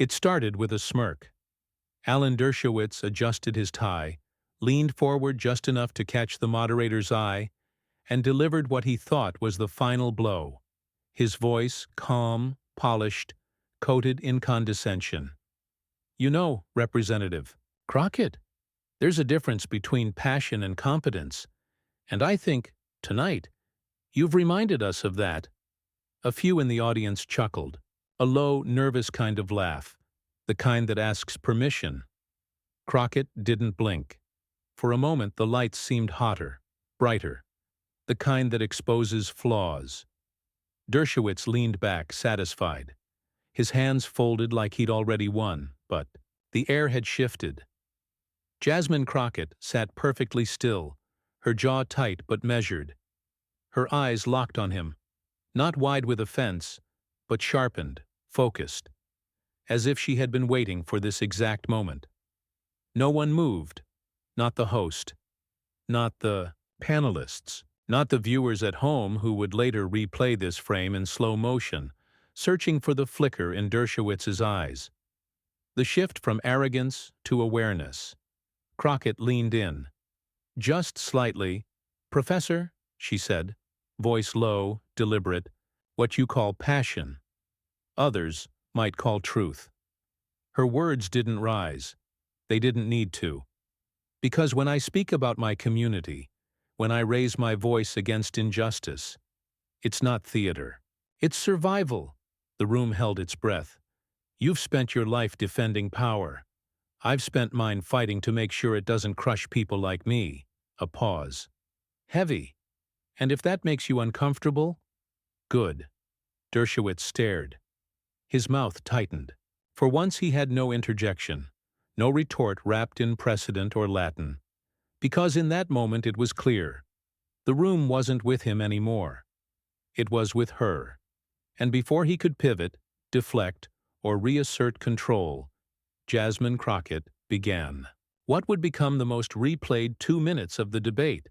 It started with a smirk. Alan Dershowitz adjusted his tie, leaned forward just enough to catch the moderator's eye, and delivered what he thought was the final blow. His voice, calm, polished, coated in condescension. "You know, Representative Crockett, there's a difference between passion and competence, and I think, tonight, you've reminded us of that." A few in the audience chuckled, a low, nervous kind of laugh, the kind that asks permission. Crockett didn't blink. For a moment the lights seemed hotter, brighter, the kind that exposes flaws. Dershowitz leaned back, satisfied, his hands folded like he'd already won, but the air had shifted. Jasmine Crockett sat perfectly still, her jaw tight but measured. Her eyes locked on him, not wide with offense, but sharpened, focused, as if she had been waiting for this exact moment. No one moved, not the host, not the panelists, not the viewers at home who would later replay this frame in slow motion, searching for the flicker in Dershowitz's eyes. The shift from arrogance to awareness. Crockett leaned in. Just slightly. "Professor," she said, voice low, deliberate, "what you call passion. Others might call truth." Her words didn't rise. They didn't need to. Because when I speak about my community, when I raise my voice against injustice, it's not theater. It's survival. The room held its breath. You've spent your life defending power. I've spent mine fighting to make sure it doesn't crush people like me. A pause. Heavy. And if that makes you uncomfortable, good. Dershowitz stared. His mouth tightened. For once he had no interjection, no retort wrapped in precedent or Latin. Because in that moment it was clear. The room wasn't with him anymore. It was with her. And before he could pivot, deflect, or reassert control, Jasmine Crockett began. What would become the most replayed 2 minutes of the debate?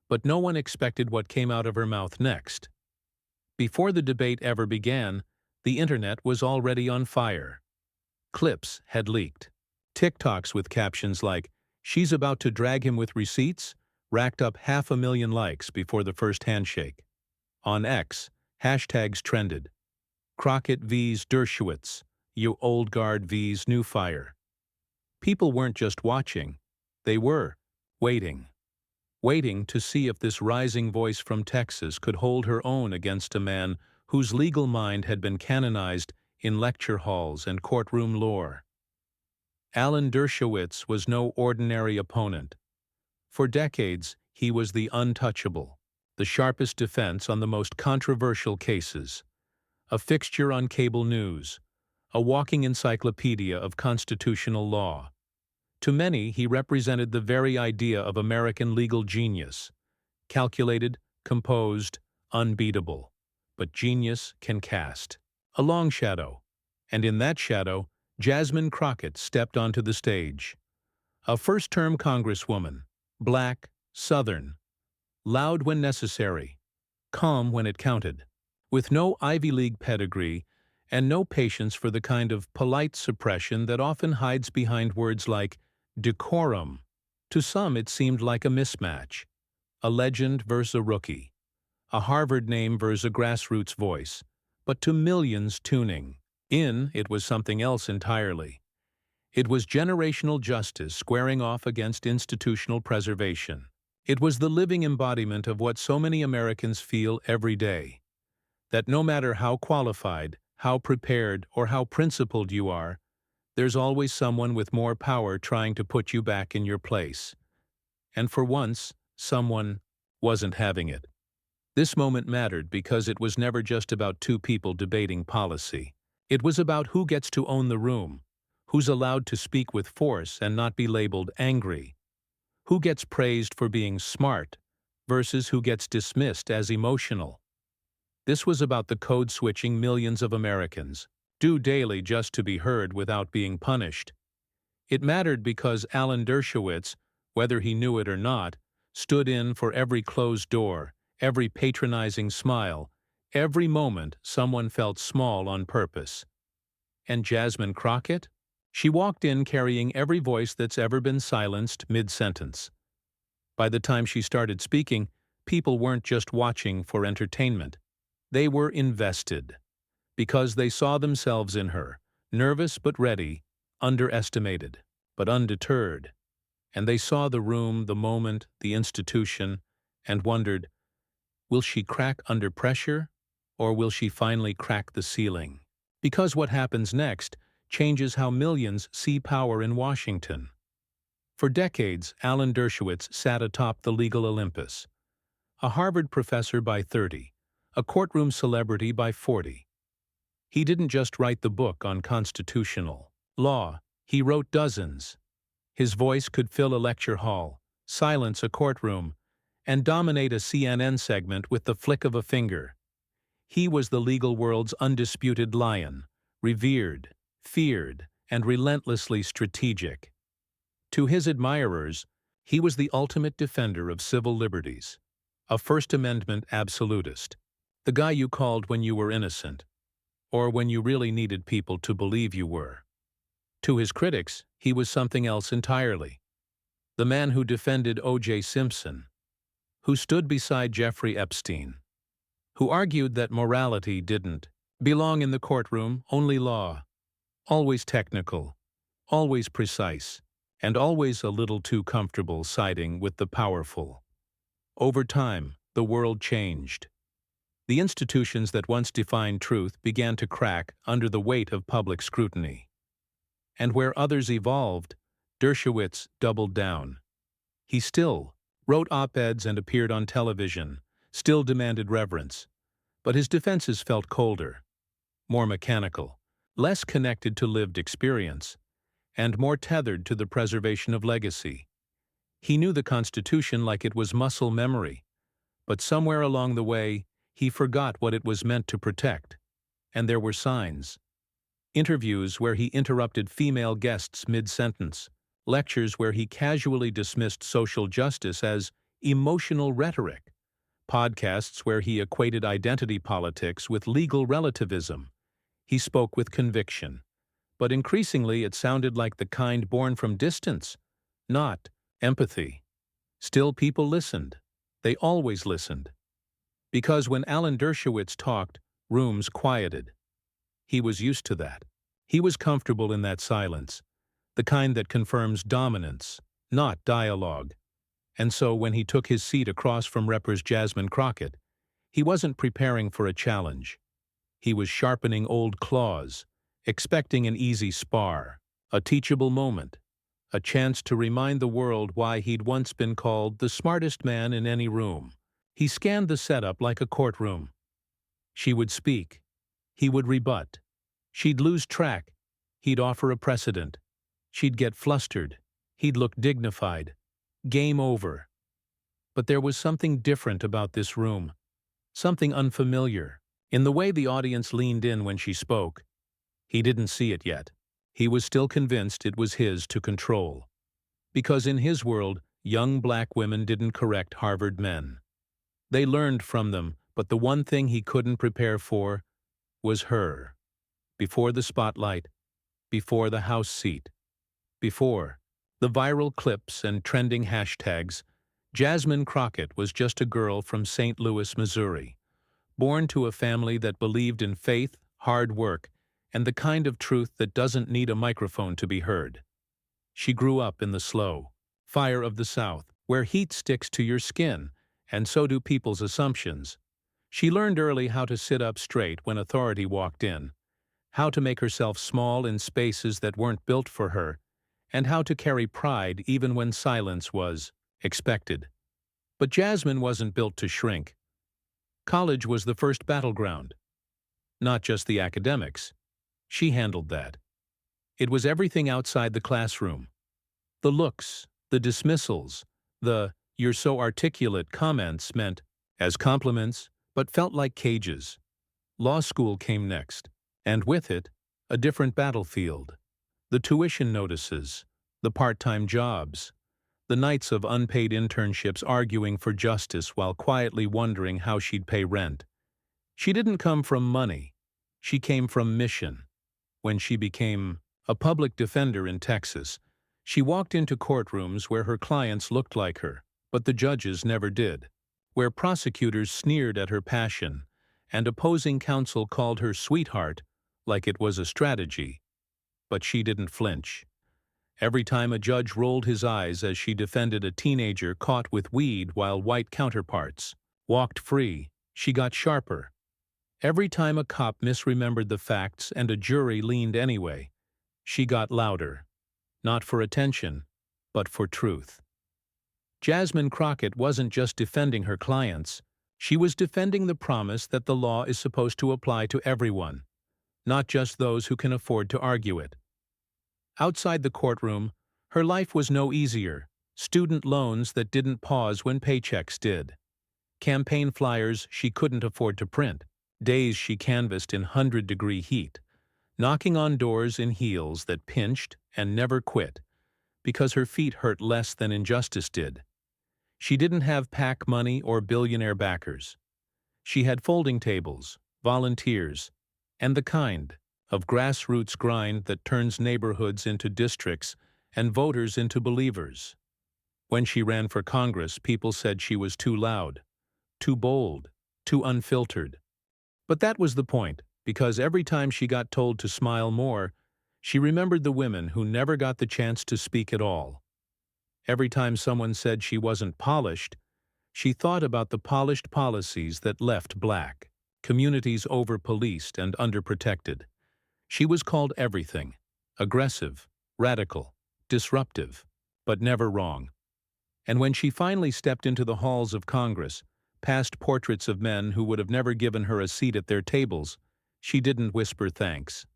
But no one expected what came out of her mouth next. Before the debate ever began, the internet was already on fire. Clips had leaked. TikToks with captions like, "She's about to drag him with receipts," racked up 500,000 likes before the first handshake. On X, hashtags trended. Crockett vs. Dershowitz, you old guard vs. new fire. People weren't just watching, they were waiting. Waiting to see if this rising voice from Texas could hold her own against a man whose legal mind had been canonized in lecture halls and courtroom lore. Alan Dershowitz was no ordinary opponent. For decades, he was the untouchable, the sharpest defense on the most controversial cases, a fixture on cable news, a walking encyclopedia of constitutional law. To many, he represented the very idea of American legal genius, calculated, composed, unbeatable. But genius can cast a long shadow, and in that shadow, Jasmine Crockett stepped onto the stage. A first-term congresswoman, black, Southern, loud when necessary, calm when it counted, with no Ivy League pedigree and no patience for the kind of polite suppression that often hides behind words like decorum. To some it seemed like a mismatch, a legend versus a rookie, a Harvard name versus a grassroots voice, but to millions tuning in, it was something else entirely. It was generational justice squaring off against institutional preservation. It was the living embodiment of what so many Americans feel every day, that no matter how qualified, how prepared, or how principled you are, there's always someone with more power trying to put you back in your place. And for once, someone wasn't having it. This moment mattered because it was never just about two people debating policy. It was about who gets to own the room, who's allowed to speak with force and not be labeled angry, who gets praised for being smart versus who gets dismissed as emotional. This was about the code-switching millions of Americans, do daily just to be heard without being punished. It mattered because Alan Dershowitz, whether he knew it or not, stood in for every closed door, every patronizing smile, every moment someone felt small on purpose. And Jasmine Crockett? She walked in carrying every voice that's ever been silenced mid-sentence. By the time she started speaking, people weren't just watching for entertainment. They were invested, because they saw themselves in her, nervous but ready, underestimated, but undeterred. And they saw the room, the moment, the institution, and wondered, will she crack under pressure, or will she finally crack the ceiling? Because what happens next changes how millions see power in Washington. For decades, Alan Dershowitz sat atop the legal Olympus. A Harvard professor by 30, a courtroom celebrity by 40. He didn't just write the book on constitutional law, he wrote dozens. His voice could fill a lecture hall, silence a courtroom, and dominate a CNN segment with the flick of a finger. He was the legal world's undisputed lion, revered, feared, and relentlessly strategic. To his admirers, he was the ultimate defender of civil liberties, a First Amendment absolutist, the guy you called when you were innocent, or when you really needed people to believe you were. To his critics, he was something else entirely. The man who defended O.J. Simpson, who stood beside Jeffrey Epstein, who argued that morality didn't belong in the courtroom, only law, always technical, always precise, and always a little too comfortable siding with the powerful. Over time, the world changed. The institutions that once defined truth began to crack under the weight of public scrutiny. And where others evolved, Dershowitz doubled down. He still wrote op-eds and appeared on television, still demanded reverence, but his defenses felt colder, more mechanical, less connected to lived experience, and more tethered to the preservation of legacy. He knew the Constitution like it was muscle memory, but somewhere along the way, he forgot what it was meant to protect. And there were signs. Interviews where he interrupted female guests mid-sentence, lectures where he casually dismissed social justice as emotional rhetoric, podcasts where he equated identity politics with legal relativism. He spoke with conviction, but increasingly it sounded like the kind born from distance, not empathy. Still, people listened. They always listened. Because when Alan Dershowitz talked, rooms quieted. He was used to that. He was comfortable in that silence, the kind that confirms dominance, not dialogue. And so when he took his seat across from Reppers Jasmine Crockett, he wasn't preparing for a challenge. He was sharpening old claws, expecting an easy spar, a teachable moment, a chance to remind the world why he'd once been called the smartest man in any room. He scanned the setup like a courtroom. She would speak. He would rebut. She'd lose track. He'd offer a precedent. She'd get flustered. He'd look dignified. Game over. But there was something different about this room. Something unfamiliar. In the way the audience leaned in when she spoke. He didn't see it yet. He was still convinced it was his to control. Because in his world, young black women didn't correct Harvard men. They learned from them, but the one thing he couldn't prepare for was her. Before the spotlight, before the House seat, before the viral clips and trending hashtags, Jasmine Crockett was just a girl from St. Louis, Missouri, born to a family that believed in faith, hard work, and the kind of truth that doesn't need a microphone to be heard. She grew up in the slow fire of the South, where heat sticks to your skin, and so do people's assumptions. She learned early how to sit up straight when authority walked in, how to make herself small in spaces that weren't built for her, and how to carry pride even when silence was expected. But Jasmine wasn't built to shrink. College was the first battleground. Not just the academics. She handled that. It was everything outside the classroom. The looks, the dismissals, the "you're so articulate" comments meant as compliments, but felt like cages. Law school came next, and with it, a different battlefield. The tuition notices, the part-time jobs, the nights of unpaid internships arguing for justice while quietly wondering how she'd pay rent. She didn't come from money. She came from mission. When she became a public defender in Texas, she walked into courtrooms where her clients looked like her, but the judges never did, where prosecutors sneered at her passion, and opposing counsel called her sweetheart like it was a strategy. But she didn't flinch. Every time a judge rolled his eyes as she defended a teenager caught with weed while white counterparts walked free, she got sharper. Every time a cop misremembered the facts and a jury leaned anyway, she got louder. Not for attention, but for truth. Jasmine Crockett wasn't just defending her clients. She was defending the promise that the law is supposed to apply to everyone, not just those who can afford to argue it. Outside the courtroom, her life was no easier. Student loans that didn't pause when paychecks did. Campaign flyers she couldn't afford to print. Days she canvassed in 100-degree heat, knocking on doors in heels that pinched and never quit, because her feet hurt less than injustice did. She didn't have PAC money or billionaire backers. She had folding tables, volunteers, and the kind of grassroots grind that turns neighborhoods into districts and voters into believers. When she ran for Congress, people said she was too loud, too bold, too unfiltered. But that was the point, because every time she got told to smile more, she remembered the women who never got the chance to speak at all. Every time someone said she wasn't polished, she thought about the polished policies that left black communities over-policed and underprotected. She was called everything: aggressive, radical, disruptive, but never wrong. And when she finally stepped into the halls of Congress, past portraits of men who would have never given her a seat at their tables, she didn't whisper thanks.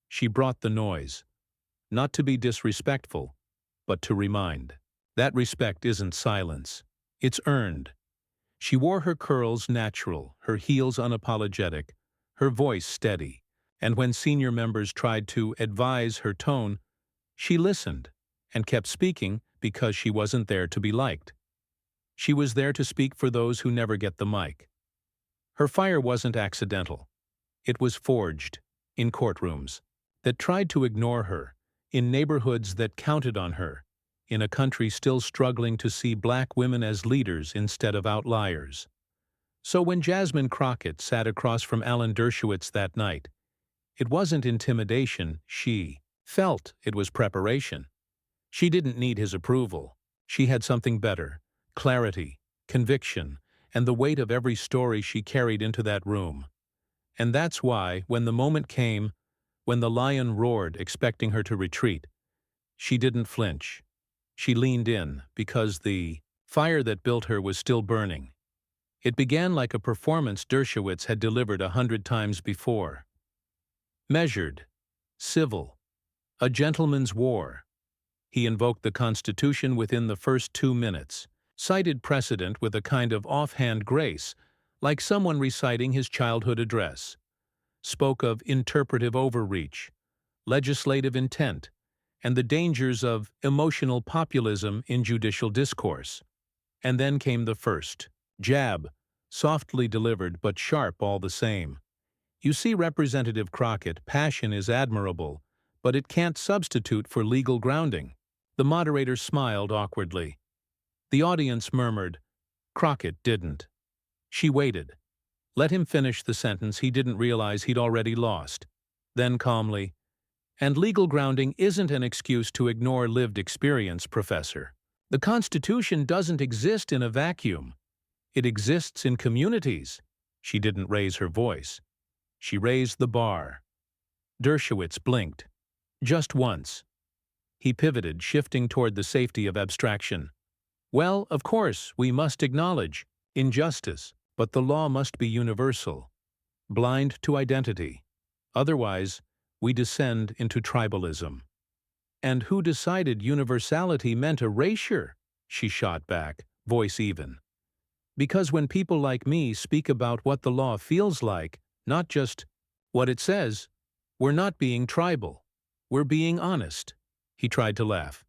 She brought the noise, not to be disrespectful, but to remind. That respect isn't silence. It's earned. She wore her curls natural, her heels unapologetic, her voice steady, and when senior members tried to advise her tone, she listened and kept speaking because she wasn't there to be liked. She was there to speak for those who never get the mic. Her fire wasn't accidental. It was forged in courtrooms that tried to ignore her, in neighborhoods that counted on her, in a country still struggling to see black women as leaders instead of outliers. So when Jasmine Crockett sat across from Alan Dershowitz that night, it wasn't intimidation. She felt it was preparation. She didn't need his approval. She had something better: clarity, conviction, and the weight of every story she carried into that room. And that's why, when the moment came, when the lion roared expecting her to retreat, she didn't flinch. She leaned in, because the fire that built her was still burning. It began like a performance Dershowitz had delivered 100 times before. Measured, civil, a gentleman's war. He invoked the Constitution within the first 2 minutes, cited precedent with a kind of offhand grace, like someone reciting his childhood address, spoke of interpretive overreach, legislative intent, and the dangers of emotional populism in judicial discourse. And then came the first jab, softly delivered but sharp all the same. You see, Representative Crockett, passion is admirable, but it can't substitute for legal grounding. The moderator smiled awkwardly. The audience murmured. Crockett didn't. She waited. Let him finish the sentence he didn't realize he'd already lost. Then calmly, "And legal grounding isn't an excuse to ignore lived experience, Professor. The Constitution doesn't exist in a vacuum. It exists in communities." She didn't raise her voice. She raised the bar. Dershowitz blinked. Just once. He pivoted, shifting toward the safety of abstraction. "Well, of course, we must acknowledge injustice, but the law must be universal, blind to identity. Otherwise, we descend into tribalism." "And who decided universality meant erasure?" she shot back, voice even. "Because when people like me speak about what the law feels like, not just what it says, we're not being tribal. We're being honest." He tried to laugh.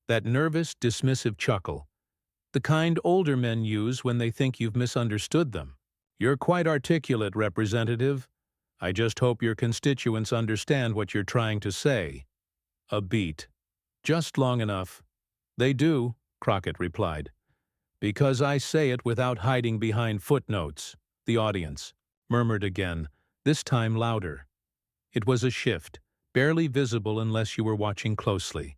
That nervous, dismissive chuckle. The kind older men use when they think you've misunderstood them. "You're quite articulate, Representative. I just hope your constituents understand what you're trying to say. A beat. Just long enough. They do, Crockett replied. Because I say it without hiding behind footnotes, the audience murmured again, this time louder. It was a shift, barely visible unless you were watching closely.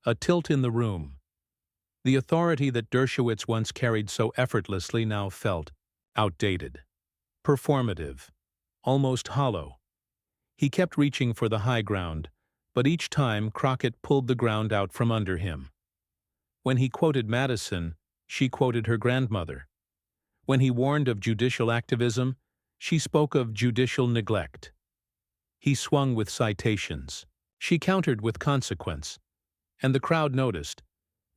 A tilt in the room. The authority that Dershowitz once carried so effortlessly now felt outdated, performative, almost hollow. He kept reaching for the high ground, but each time Crockett pulled the ground out from under him. When he quoted Madison, she quoted her grandmother. When he warned of judicial activism, she spoke of judicial neglect. He swung with citations. She countered with consequence. And the crowd noticed.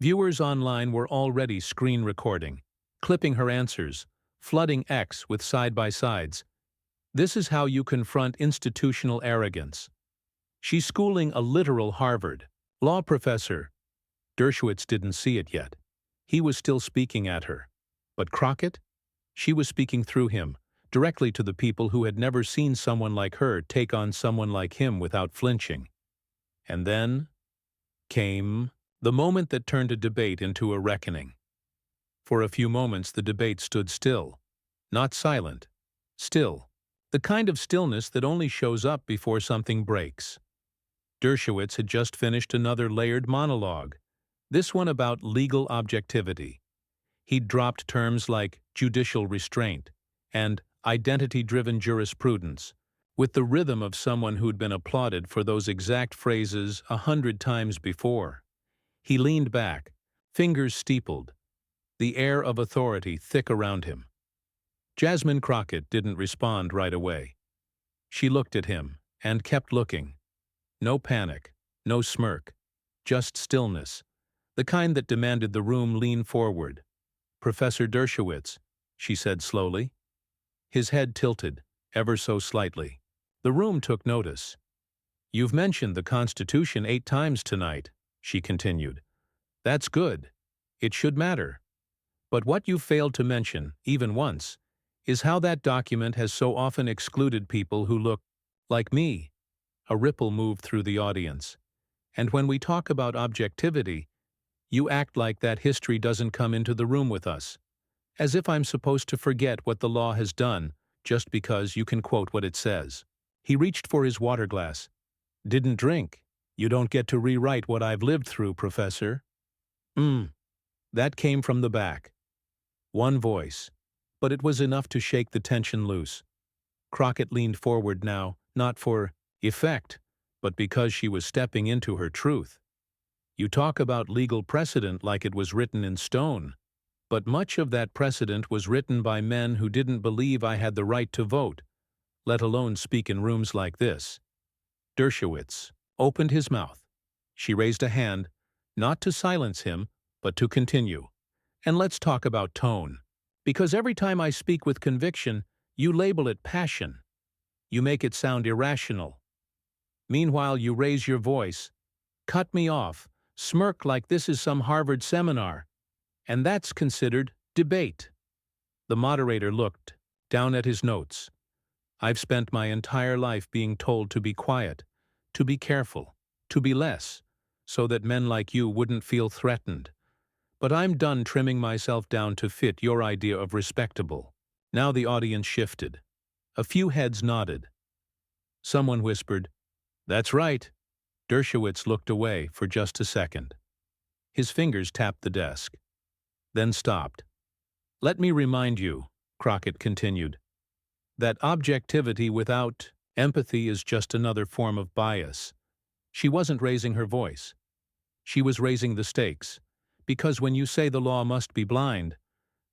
Viewers online were already screen recording, clipping her answers, flooding X with side-by-sides. This is how you confront institutional arrogance. She's schooling a literal Harvard law professor. Dershowitz didn't see it yet. He was still speaking at her. But Crockett? She was speaking through him, directly to the people who had never seen someone like her take on someone like him without flinching. And then came the moment that turned a debate into a reckoning. For a few moments the debate stood still, not silent, still, the kind of stillness that only shows up before something breaks. Dershowitz had just finished another layered monologue, this one about legal objectivity. He'd dropped terms like judicial restraint and identity-driven jurisprudence, with the rhythm of someone who'd been applauded for those exact phrases 100 times before. He leaned back, fingers steepled, the air of authority thick around him. Jasmine Crockett didn't respond right away. She looked at him and kept looking. No panic, no smirk, just stillness, the kind that demanded the room lean forward. Professor Dershowitz, she said slowly. His head tilted, ever so slightly. The room took notice. You've mentioned the Constitution 8 times tonight, she continued. That's good. It should matter. But what you failed to mention, even once, is how that document has so often excluded people who look like me. A ripple moved through the audience. And when we talk about objectivity, you act like that history doesn't come into the room with us, as if I'm supposed to forget what the law has done just because you can quote what it says. He reached for his water glass. Didn't drink. You don't get to rewrite what I've lived through, Professor. That came from the back. One voice, but it was enough to shake the tension loose. Crockett leaned forward now, not for effect, but because she was stepping into her truth. You talk about legal precedent like it was written in stone, but much of that precedent was written by men who didn't believe I had the right to vote, let alone speak in rooms like this. Dershowitz opened his mouth. She raised a hand, not to silence him, but to continue. And let's talk about tone. Because every time I speak with conviction, you label it passion. You make it sound irrational. Meanwhile, you raise your voice, cut me off, smirk like this is some Harvard seminar, and that's considered debate. The moderator looked down at his notes. I've spent my entire life being told to be quiet, to be careful, to be less, so that men like you wouldn't feel threatened. But I'm done trimming myself down to fit your idea of respectable. Now the audience shifted. A few heads nodded. Someone whispered, That's right. Dershowitz looked away for just a second. His fingers tapped the desk, then stopped. Let me remind you, Crockett continued, that objectivity without empathy is just another form of bias. She wasn't raising her voice. She was raising the stakes, because when you say the law must be blind,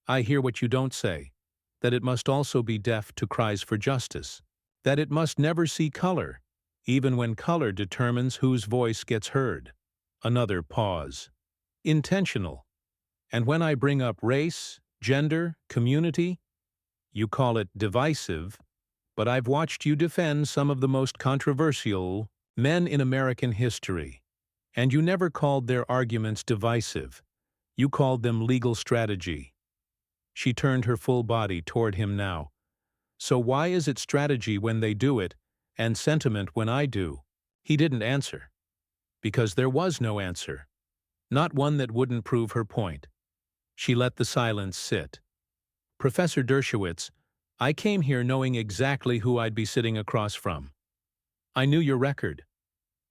I hear what you don't say, that it must also be deaf to cries for justice, that it must never see color, even when color determines whose voice gets heard. Another pause. Intentional. And when I bring up race, gender, community, you call it divisive, but I've watched you defend some of the most controversial men in American history, and you never called their arguments divisive. You called them legal strategy. She turned her full body toward him now. So why is it strategy when they do it, and sentiment when I do? He didn't answer. Because there was no answer. Not one that wouldn't prove her point. She let the silence sit. Professor Dershowitz, I came here knowing exactly who I'd be sitting across from. I knew your record.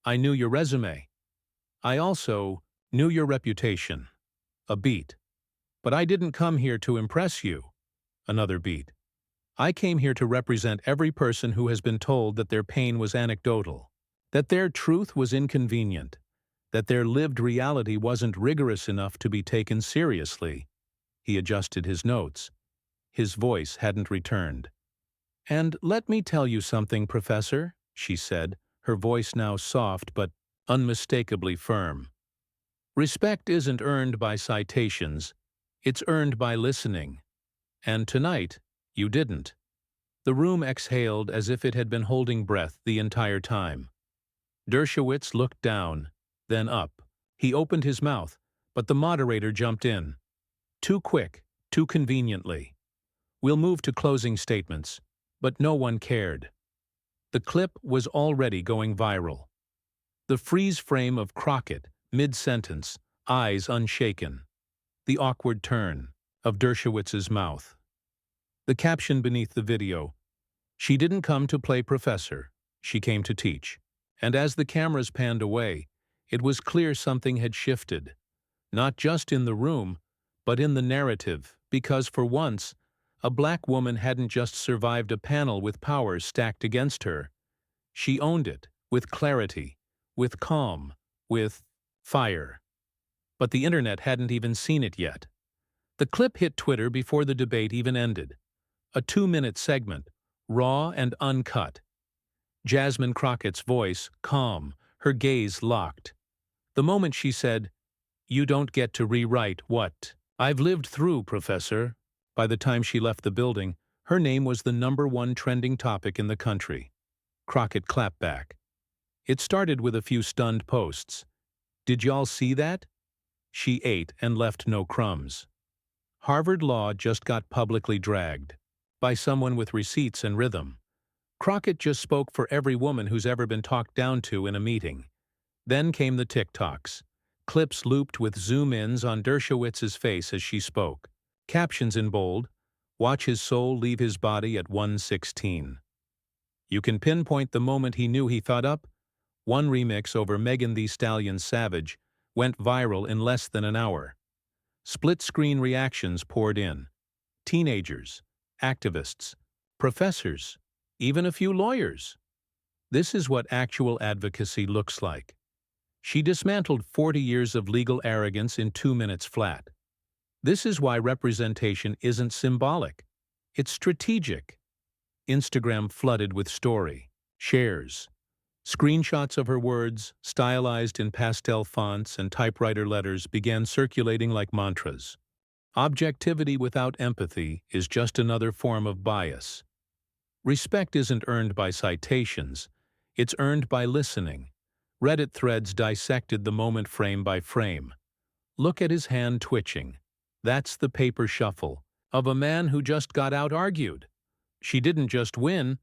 I knew your resume. I also knew your reputation. A beat. But I didn't come here to impress you. Another beat. I came here to represent every person who has been told that their pain was anecdotal, that their truth was inconvenient, that their lived reality wasn't rigorous enough to be taken seriously. He adjusted his notes. His voice hadn't returned. And let me tell you something, Professor, she said, her voice now soft but unmistakably firm. Respect isn't earned by citations, it's earned by listening. And tonight, you didn't. The room exhaled as if it had been holding breath the entire time. Dershowitz looked down, then up. He opened his mouth, but the moderator jumped in. Too quick, too conveniently. We'll move to closing statements, but no one cared. The clip was already going viral. The freeze frame of Crockett, mid-sentence, eyes unshaken. The awkward turn of Dershowitz's mouth. The caption beneath the video, "She didn't come to play professor, she came to teach." And as the cameras panned away, it was clear something had shifted. Not just in the room, but in the narrative, because for once, a black woman hadn't just survived a panel with powers stacked against her. She owned it, with clarity, with calm, with fire. But the internet hadn't even seen it yet. The clip hit Twitter before the debate even ended. A 2-minute segment, raw and uncut. Jasmine Crockett's voice, calm, her gaze locked. The moment she said, "You don't get to rewrite what I've lived through, Professor." By the time she left the building, her name was the #1 trending topic in the country. Crockett clapped back. It started with a few stunned posts. "Did y'all see that?" She ate and left no crumbs. Harvard Law just got publicly dragged. By someone with receipts and rhythm. Crockett just spoke for every woman who's ever been talked down to in a meeting. Then came the TikToks. Clips looped with zoom-ins on Dershowitz's face as she spoke. Captions in bold, "Watch his soul leave his body at 1:16. You can pinpoint the moment he knew he thought up. One remix over Megan Thee Stallion's Savage went viral in less than an hour. Split-screen reactions poured in. Teenagers, activists, professors, even a few lawyers. This is what actual advocacy looks like. She dismantled 40 years of legal arrogance in 2 minutes flat. This is why representation isn't symbolic. It's strategic. Instagram flooded with story, shares, screenshots of her words, stylized in pastel fonts and typewriter letters, began circulating like mantras. Objectivity without empathy is just another form of bias. Respect isn't earned by citations, it's earned by listening. Reddit threads dissected the moment frame by frame. Look at his hand twitching. That's the paper shuffle of a man who just got out-argued. She didn't just win,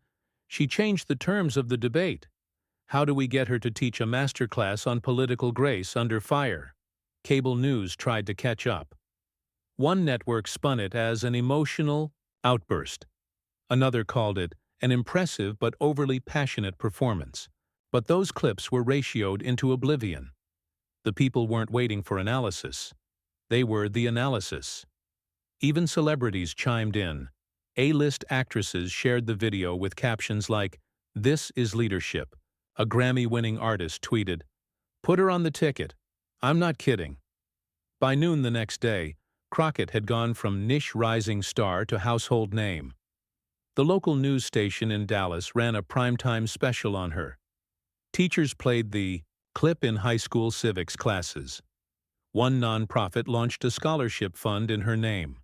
she changed the terms of the debate. How do we get her to teach a masterclass on political grace under fire? Cable news tried to catch up. One network spun it as an emotional outburst. Another called it an impressive but overly passionate performance. But those clips were ratioed into oblivion. The people weren't waiting for analysis. They were the analysis. Even celebrities chimed in. A-list actresses shared the video with captions like, "This is leadership." A Grammy-winning artist tweeted, "Put her on the ticket. I'm not kidding." By noon the next day, Crockett had gone from niche rising star to household name. The local news station in Dallas ran a primetime special on her. Teachers played the clip in high school civics classes. One nonprofit launched a scholarship fund in her name.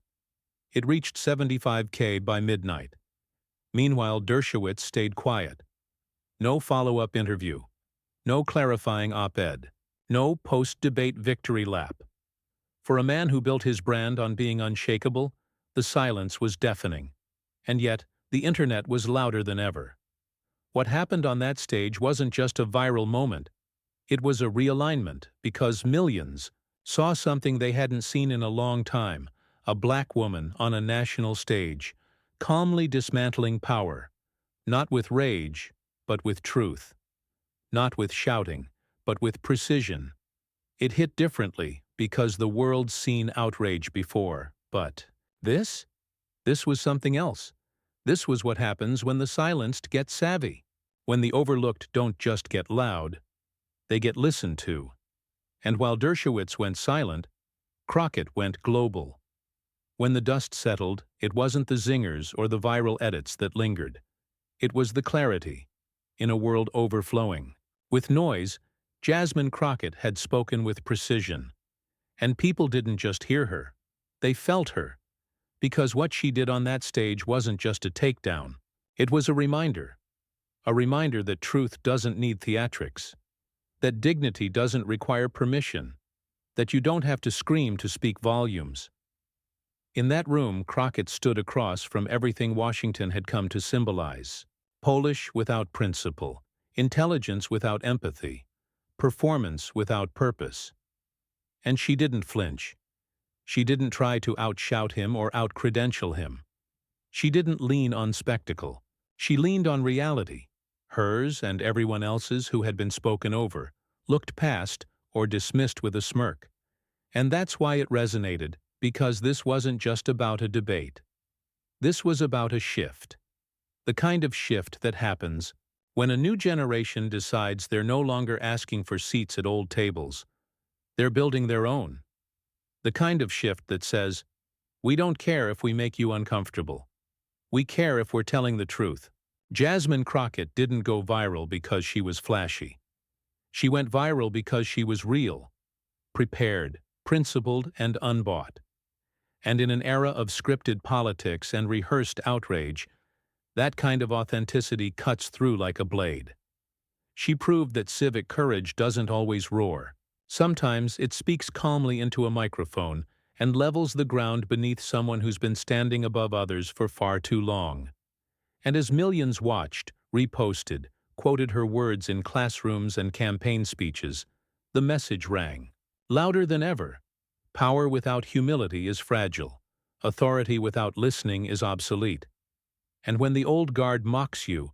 It reached 75K by midnight. Meanwhile, Dershowitz stayed quiet. No follow-up interview. No clarifying op-ed. No post-debate victory lap. For a man who built his brand on being unshakable, the silence was deafening. And yet, The internet was louder than ever. What happened on that stage wasn't just a viral moment. It was a realignment because millions saw something they hadn't seen in a long time, a black woman on a national stage, calmly dismantling power, not with rage, but with truth. Not with shouting, but with precision. It hit differently because the world's seen outrage before, but this? This was something else. This was what happens when the silenced get savvy. When the overlooked don't just get loud, they get listened to. And while Dershowitz went silent, Crockett went global. When the dust settled, it wasn't the zingers or the viral edits that lingered. It was the clarity, in a world overflowing. With noise, Jasmine Crockett had spoken with precision. And people didn't just hear her, they felt her. Because what she did on that stage wasn't just a takedown. It was a reminder. A reminder that truth doesn't need theatrics. That dignity doesn't require permission. That you don't have to scream to speak volumes. In that room, Crockett stood across from everything Washington had come to symbolize. Polish without principle, intelligence without empathy, performance without purpose. And she didn't flinch. She didn't try to outshout him or outcredential him. She didn't lean on spectacle. She leaned on reality. Hers and everyone else's who had been spoken over, looked past or dismissed with a smirk. And that's why it resonated, because this wasn't just about a debate. This was about a shift. The kind of shift that happens when a new generation decides they're no longer asking for seats at old tables. They're building their own. The kind of shift that says, we don't care if we make you uncomfortable. We care if we're telling the truth. Jasmine Crockett didn't go viral because she was flashy. She went viral because she was real, prepared, principled, and unbought. And in an era of scripted politics and rehearsed outrage, that kind of authenticity cuts through like a blade. She proved that civic courage doesn't always roar. Sometimes it speaks calmly into a microphone and levels the ground beneath someone who's been standing above others for far too long. And as millions watched, reposted, quoted her words in classrooms and campaign speeches, the message rang. Louder than ever. Power without humility is fragile. Authority without listening is obsolete. And when the old guard mocks you,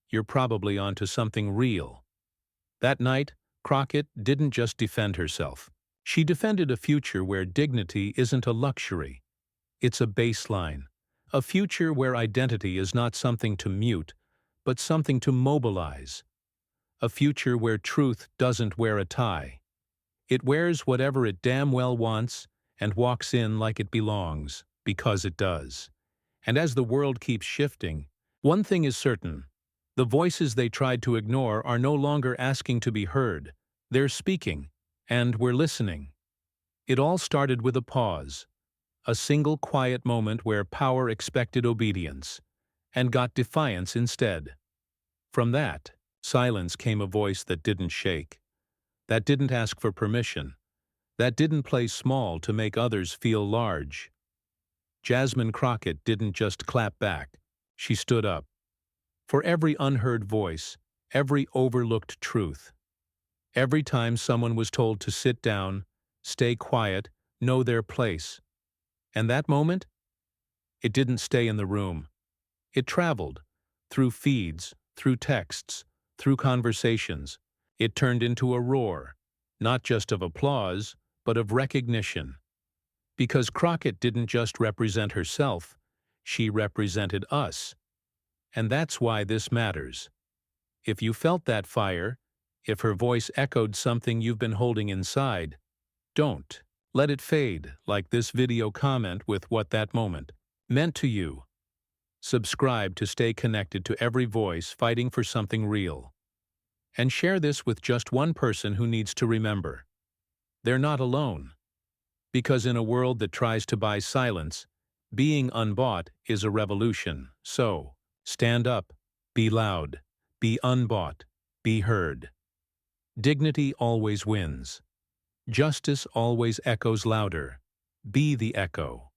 you're probably onto something real. That night, Crockett didn't just defend herself. She defended a future where dignity isn't a luxury. It's a baseline. A future where identity is not something to mute, but something to mobilize. A future where truth doesn't wear a tie. It wears whatever it damn well wants and walks in like it belongs, because it does. And as the world keeps shifting, one thing is certain. The voices they tried to ignore are no longer asking to be heard. They're speaking, and we're listening. It all started with a pause. A single quiet moment where power expected obedience, and got defiance instead. From that silence came a voice that didn't shake, that didn't ask for permission, that didn't play small to make others feel large. Jasmine Crockett didn't just clap back, she stood up. For every unheard voice, every overlooked truth. Every time someone was told to sit down, stay quiet, know their place. And that moment? It didn't stay in the room. It traveled, through feeds, through texts, through conversations. It turned into a roar, not just of applause, but of recognition. Because Crockett didn't just represent herself, she represented us. And that's why this matters. If you felt that fire, if her voice echoed something you've been holding inside, don't let it fade like this video comment with what that moment meant to you. Subscribe to stay connected to every voice fighting for something real. And share this with just one person who needs to remember. They're not alone. Because in a world that tries to buy silence, being unbought is a revolution. So, stand up, be loud, be unbought, be heard. Dignity always wins. Justice always echoes louder. Be the echo.